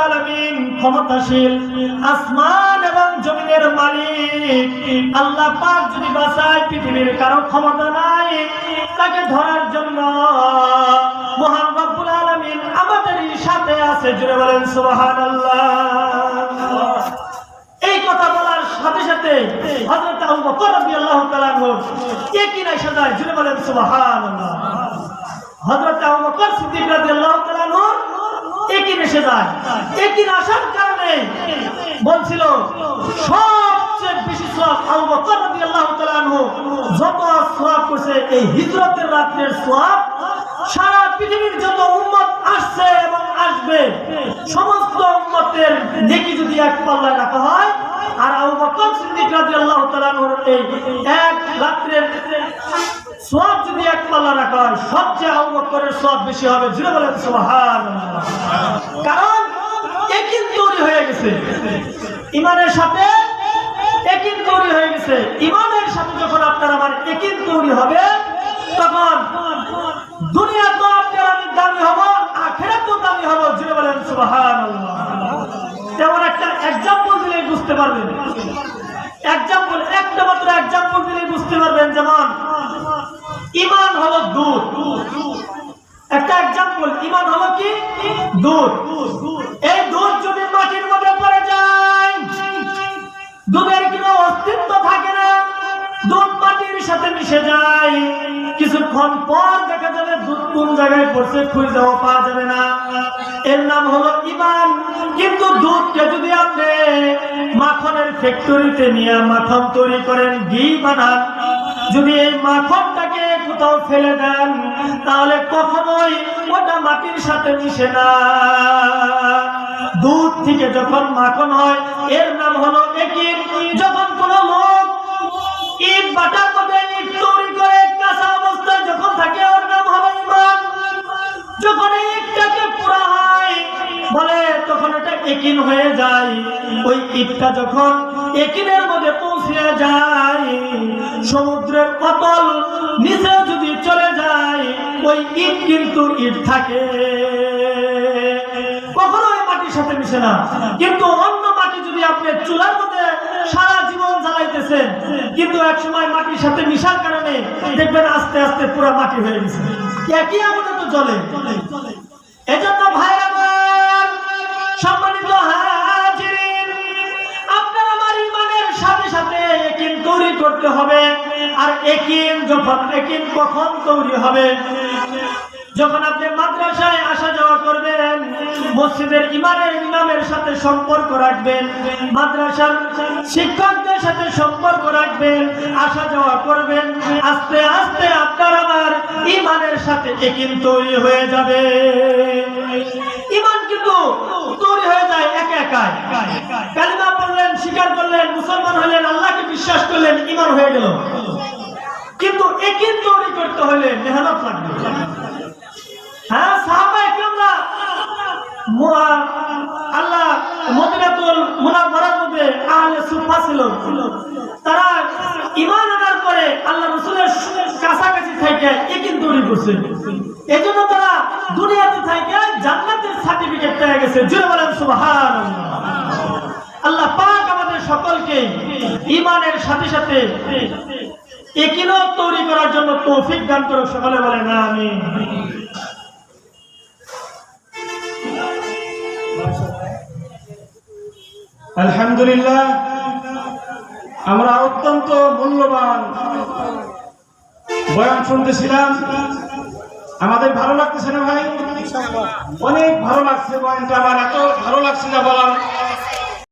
আলামিন ক্ষমতাশীল, আসমান এবং জমিনের মালিক আল্লাহ পাক যদি বাঁচায়, পৃথিবীর কারো ক্ষমতা নাই তাকে ধরার জন্য। মহান রব্বুল আলামিন আমাদেরই সাথে আছে। জুড়ে বলেন সুবহানাল্লাহ। এই কথা বলার সাথে সাথে হযরত আবু বকর রাদিয়াল্লাহু তাআলা একই না সাজায়। জুড়ে বলেন সুবহানাল্লাহ। হযরত আবু বকর সিদ্দিক রাদিয়াল্লাহু তাআলা একই এসে যায়। একই আসার কারণে বলছিল সবচেয়ে বেশি সওয়াব আবু বকর রাদিয়াল্লাহু তাআলা যত সওয়াব করছে এই হিজরতের রাতের সওয়াব সারা পৃথিবীর যত উম্মত আসছে এবং আসবে সমস্ত উম্মতের নেকি যদি এক পাল্লায় রাখা হয়, আর আবু বকর সিদ্দিক রাদিয়াল্লাহু তাআলা এই এক রাতের সওয়াব যদি এক পাল্লা রাখা হয়, সবচেয়ে আবু বকরের সওয়াব বেশি হবে। জুড়ে বলেন সুবহানাল্লাহ। কারণ ইয়াকিন তৈরি হয়ে গেছে ঈমানের সাথে। ইয়াকিন তৈরি হয়ে গেছে ঈমানের সাথে। যখন আপনার আমার ইয়াকিন তৈরি হবে, তখন দুনিয়া তো আপনার আমি দামি হব, আখিরাত তো দামি হব। জুড়ে বলেন সুবহানাল্লাহ। যেমন একটা এক্সাম্পল দিলে বুঝতে পারবেন। এক্সাম্পল, একটা মাত্র এক্সাম্পল দিলে বুঝতে পারবেন। যেমন ঈমান হলো দুধ। একটা এক্সাম্পল, ঈমান হলো কি? দুধ। এই দুধ যদি মাটির মধ্যে পড়ে যায়, দুধের কোনো অস্তিত্ব থাকে না। দুধ মাটির সাথে মিশে যায়, কিছুক্ষণ পর দেখা যাবে দুধ কোন জায়গায় পড়ছে খুঁজেও পাওয়া যাবে না। এর নাম হলো ঈমান। কিন্তু দুধকে যদি আপনি মাখনের ফ্যাক্টরিতে নিয়ে মাখন তৈরি করেন, ঘি বানান, যদি এই মাখনটাকে কোথাও ফেলে দেন, তাহলে কখনোই ওটা মাটির সাথে মিশে না। দুধ থেকে যখন মাখন হয়, এর নাম হলো ইয়াকিন। যখন কোন লোক ইট বাটার মধ্যে ইট তৈরি করে কাঁচা অবস্থায় যখন থাকে, ওর নাম হলো ঈমান। যখন এই ইটটাকে পোড়া হয় বলে, তখন এটা ইয়াকিন হয়ে যায়। ওই ইটটা যখন ইয়াকিনের মধ্যে পৌঁছে যায়, সমুদ্রের অতল নিচে যদি চলে যায়, ওই ইট কিন্তু ইট থাকে, কখনোই মাটির সাথে মিশে না। কিন্তু অন্য মাটি যদি আপনি চুলার মধ্যে সারা জীবন জ্বালাইতেছেন, কিন্তু এক সময় মাটির সাথে মিশার কারণে দেখবেন আস্তে আস্তে পুরো মাটি হয়ে গেছে। একই আমাদের তো জ্বলে। এজন্য ভাইরা আমার, সম্মানিত হাজিরিন, আপনার আমার ঈমানের সাথে সাথে ইয়াকিন তৈরি করতে হবে। আর ইয়াকিন কখন তৈরি হবে? যখন আপনি মাদ্রাসায় আসা যাওয়া করবেন, মসজিদের ইমামের সাথে সম্পর্ক রাখবেন, মাদ্রাসার শিক্ষকদের সাথে সম্পর্ক রাখবেন, আসা যাওয়া করবেন, আস্তে আস্তে আপনার আমার ঈমানের সাথে ইয়াকিন তৈরি হয়ে যাবে। ঈমান কিন্তু তৈরি হয়ে যায় একা একাই। কালিমা পড়লেন, স্বীকার করলেন, মুসলমান হলেন, আল্লাহকে বিশ্বাস করলেন, ঈমান হয়ে গেল। কিন্তু ইয়াকিন তৈরি করতে হলে মেহনত লাগবে। হ্যাঁ, সাহাবায়ে কেরামরা আল্লাহ মদিনাতুল মুনাওয়ারার মধ্যে আহলে সুফা ছিল। তারা ঈমান আনার পরে আল্লাহ রাসূলের কাছাকাছি থেকে ইয়াকিন তৈরি করছে। এজন্য তারা দুনিয়াতে থেকে জান্নাতের সার্টিফিকেট পেয়ে গেছে। জোরে বলেন সুবহানাল্লাহ। আল্লাহ পাক আমাদের সকলকে ঈমানের সাথে সাথে ইয়াকিন তৈরি করার জন্য তৌফিক দান করুক। সকলে বলেন আমিন। আলহামদুলিল্লাহ, আমরা অত্যন্ত মূল্যবান বয়ান শুনতেছিলাম। আমাদের ভালো লাগতেছে না ভাই? অনেক ভালো লাগছে বয়ানটা। আমার এত ভালো লাগছে না বলার